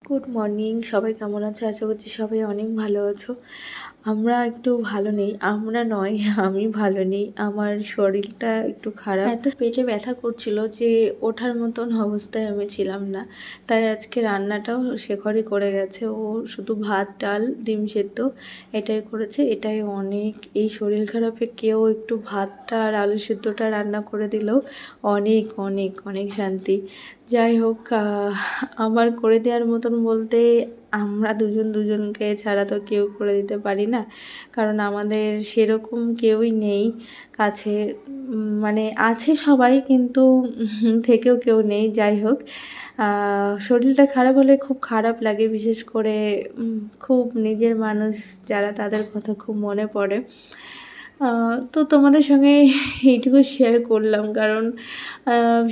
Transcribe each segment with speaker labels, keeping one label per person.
Speaker 1: Good morning, সবাই কেমন আছো? আশা করছি সবাই অনেক ভালো আছো। আমরা একটু ভালো নেই, আমরা নয় আমি ভালো নেই। আমার শরীরটা একটু খারাপ, এত পেটে ব্যথা করছিল যে ওঠার মতন অবস্থায় আমি ছিলাম না। তাই আজকে রান্নাটাও শেখরই করে গেছে। ও শুধু ভাত, ডাল, ডিম সেদ্ধ এটাই করেছে। এটাই অনেক। এই শরীর খারাপে কেউ একটু ভাতটা আর আলু সেদ্ধটা রান্না করে দিলেও অনেক অনেক অনেক শান্তি। যাই হোক, আমার করে দেওয়ার মতন বলতে আমরা দুজনকে ছাড়া তো কেউ করে দিতে পারি না, কারণ আমাদের সেরকম কেউই নেই কাছে। মানে আছে সবাই, কিন্তু থেকেও কেউ নেই। যাই হোক, শরীরটা খারাপ হলে খুব খারাপ লাগে, বিশেষ করে খুব নিজের মানুষ যারা, তাদের কথা খুব মনে পড়ে। তো তোমাদের সঙ্গে এইটুকু শেয়ার করলাম, কারণ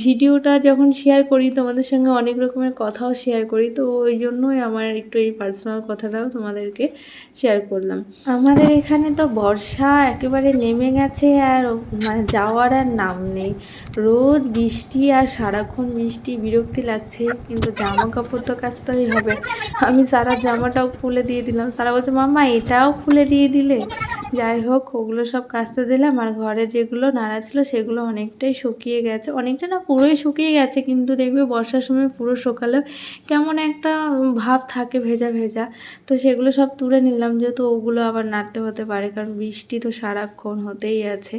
Speaker 1: ভিডিওটা যখন শেয়ার করি তোমাদের সঙ্গে অনেক রকমের কথাও শেয়ার করি, তো ওই জন্যই আমার একটু এই পার্সোনাল কথাটাও তোমাদেরকে শেয়ার করলাম। আমাদের এখানে তো বর্ষা একেবারে নেমে গেছে, আর মানে যাওয়ার আর নাম নেই। রোজ বৃষ্টি, আর সারাক্ষণ বৃষ্টি, বিরক্তি লাগছে। কিন্তু জামা কাপড় তো কাচতেই হবে। আমি সারা জামাটাও খুলে দিয়ে দিলাম। সারা বলছে, মাম্মা এটাও খুলে দিয়ে দিলে। যাই হোক, ওগুলো সব কাচতে দিলাম। আর ঘরে যেগুলো নাড়া ছিল সেগুলো অনেকটাই শুকিয়ে গেছে, অনেকটা না পুরোই শুকিয়ে গেছে, কিন্তু দেখবে বর্ষার সময় পুরো শুকালেও কেমন একটা ভাব থাকে ভেজা ভেজা। তো সেগুলো সব তুলে নিলাম, যেহেতু ওগুলো আবার নাড়তে হতে পারে, কারণ বৃষ্টি তো সারাক্ষণ হতেই আছে।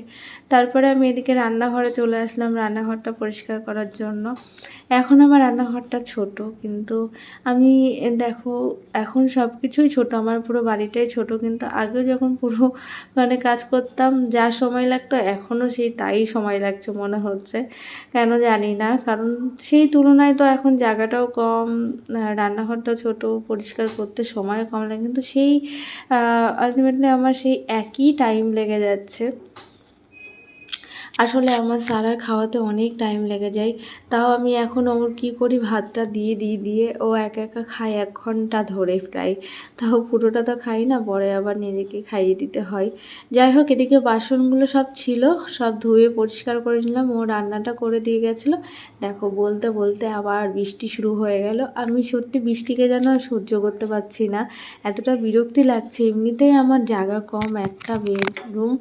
Speaker 1: তারপরে আমি এদিকে রান্নাঘরে চলে আসলাম রান্নাঘরটা পরিষ্কার করার জন্য। এখন আমার রান্নাঘরটা ছোট, কিন্তু আমি দেখো, এখন সব কিছুই ছোট, আমার পুরো বাড়িটাই ছোট। কিন্তু আগেও যখন পুরো মানে কাজ করতাম, যা সময় লাগতো এখনও সেই তাই সময় লাগছে মনে হচ্ছে। কেন জানি না, কারণ সেই তুলনায় তো এখন জায়গাটাও কম, রান্নাঘরটাও ছোট, পরিষ্কার করতে সময় কম লাগে, কিন্তু সেই আলটিমেটলি আমার সেই একই টাইম লেগে যাচ্ছে। আসলে আমার সারার খাওয়াতে অনেক টাইম লেগে যায়। তাও আমি এখন ওর কী করি, ভাতটা দিয়ে ও একা একা খায় 1 ঘন্টা ধরে প্রায়। তাও পুরোটা তো খাই না, পরে আবার নিজেকে খাইয়ে দিতে হয়। যাই হোক, এদিকে বাসনগুলো সব ছিল, সব ধুয়ে পরিষ্কার করে নিলাম। ও রান্নাটা করে দিয়ে গেছিলো। দেখো, বলতে বলতে আবার বৃষ্টি শুরু হয়ে গেল। আমি সত্যি বৃষ্টিকে যেন আর সহ্য করতে পারছি না, এতটা বিরক্তি লাগছে। এমনিতেই আমার জায়গা কম, একটা বেডরুম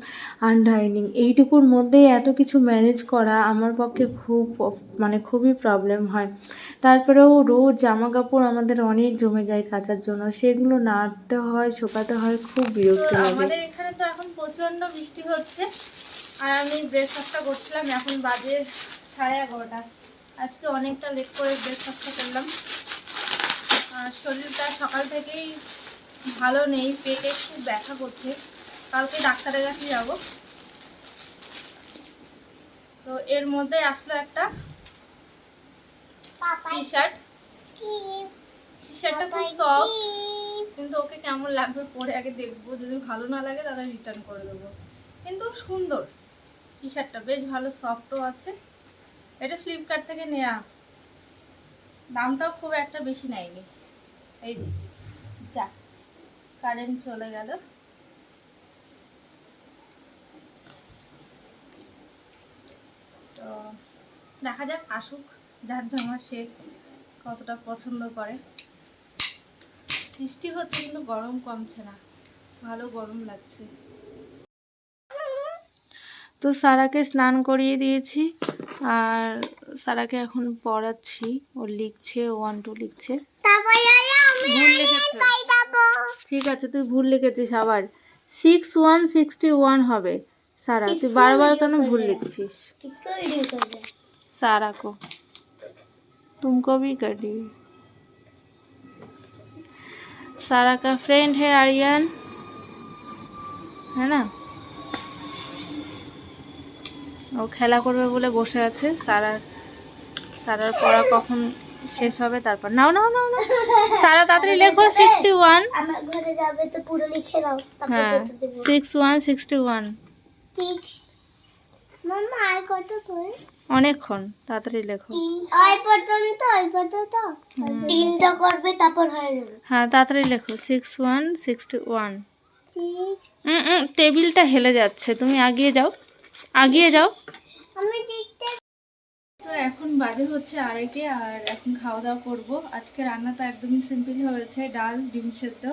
Speaker 1: আর ডাইনিং, এইটুকুর মধ্যেই এত কিছু ম্যানেজ করা আমার পক্ষে খুবই প্রবলেম হয়। তারপরেও রোজ জামা কাপড় আমাদের অনেক জমে যায় কাচার জন্য, সেগুলো নাড়তে হয়, শুকাতে হয়, খুব বিরক্তি লাগে।
Speaker 2: আমাদের এখানে তো এখন প্রচণ্ড বৃষ্টি হচ্ছে, আর আমি ব্রেকফাস্টটা করছিলাম। এখন বাজে 11:30। আজকে অনেকটা লেট করে ব্রেকফাস্টটা করলাম। আর শরীরটা সকাল থেকেই ভালো নেই, পেটে খুব ব্যথা করছে। কালকে ডাক্তারের কাছে যাব। তো এর মধ্যে আসলো একটা টি শার্টটা খুব সফট, কিন্তু ওকে কেমন লাগবে পরে আগে দেখবো। যদি ভালো না লাগে তাহলে রিটার্ন করে দেবো। কিন্তু সুন্দর টি শার্টটা, বেশ ভালো, সফটও আছে। এটা ফ্লিপকার্ট থেকে নেওয়া, দামটাও খুব একটা বেশি নেয়নি। এই যা, কারেন্ট চলে গেল। তো দেখা যাক, আসুক যার জামা সে কতটা পছন্দ করে। বৃষ্টি হচ্ছে কিন্তু গরম কমছে না, ভালো গরম লাগছে।
Speaker 1: তো সারাকে স্নান করিয়ে দিয়েছি, আর সারাকে এখন পড়াচ্ছি। ও লিখছে, 1 2 লিখছে। ভুল লিখেছে, ঠিক আছে, তুই ভুল লিখেছিস। আবার 6 1 61 হবে। সারা, তুই বারবার কেন ভুল লিখছিস? सारा को, तुमको भी कर दी। सारा का फ्रेंड है आर्यन, है ना? ও খেলা করবে বলে বসে আছে। সারার পড়া কখন শেষ হবে তারপর। নাও নাও নাও নাও, সারা তাড়াতাড়ি লেখো 61।
Speaker 3: আমার ঘরে যাবে তো পুরো লিখে নাও, তারপর
Speaker 1: হ্যাঁ, 61 61।
Speaker 3: মাম্মা আর কত করে?
Speaker 1: অনেকক্ষণ, তাড়াতাড়ি লেখো।
Speaker 3: ওই পর্যন্ত তিনটা করবে, তারপর হয়ে যাবে।
Speaker 1: হ্যাঁ, তাড়াতাড়ি লেখো 61 61। টেবিলটা হেলে যাচ্ছে, তুমি আগিয়ে যাও, আগিয়ে যাও।
Speaker 3: আমি লিখতে
Speaker 2: তো এখন বাজে হচ্ছে 2:30 আর এখন খাওয়া দাওয়া করবো। আজকে রান্নাটা একদমই সিম্পল হয়েছে, ডাল ডিম সেদ্ধ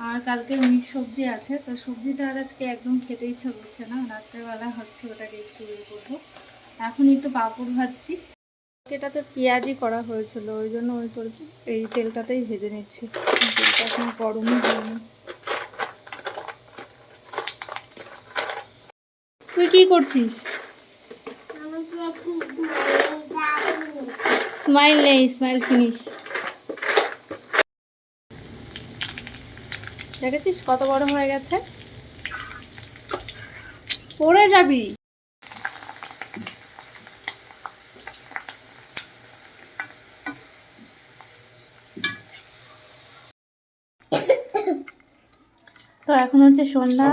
Speaker 2: আর কালকে মিক্স সবজি আছে। তো সবজিটা আর আজকে একদম খেতে ইচ্ছা করছে না, রাত্রেবেলা হচ্ছে ওটাকে একটু ইয়ে করবো। এখন একটু পাঁপড় ভাজছি, এটাতে পেঁয়াজই করা হয়েছিল ওই জন্য ওই তোর এই তেলটাতেই ভেজে নিচ্ছি, তেলটা এখন গরমই হয়নি। তুই কি করছিস? স্মাইল নেই, স্মাইল ফিনিশ। দেখেছিস কত বড় হয়ে গেছে, পড়ে যাবি। তো এখন হচ্ছে সন্ধ্যা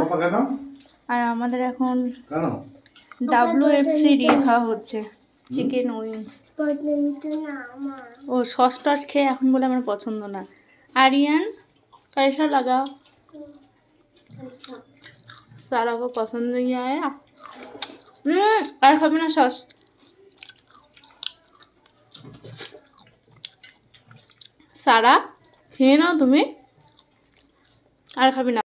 Speaker 2: আর আমাদের এখন WFC দিয়ে খাওয়া হচ্ছে, চিকেন উইংস। ও সস টস খেয়ে এখন বলে আমার পছন্দ না। आर्यन कैसा लगा? सारा को पसंद नहीं आया। আর খাবি না সস? সারা খেয়ে নাও তুমি, আর খাবি না?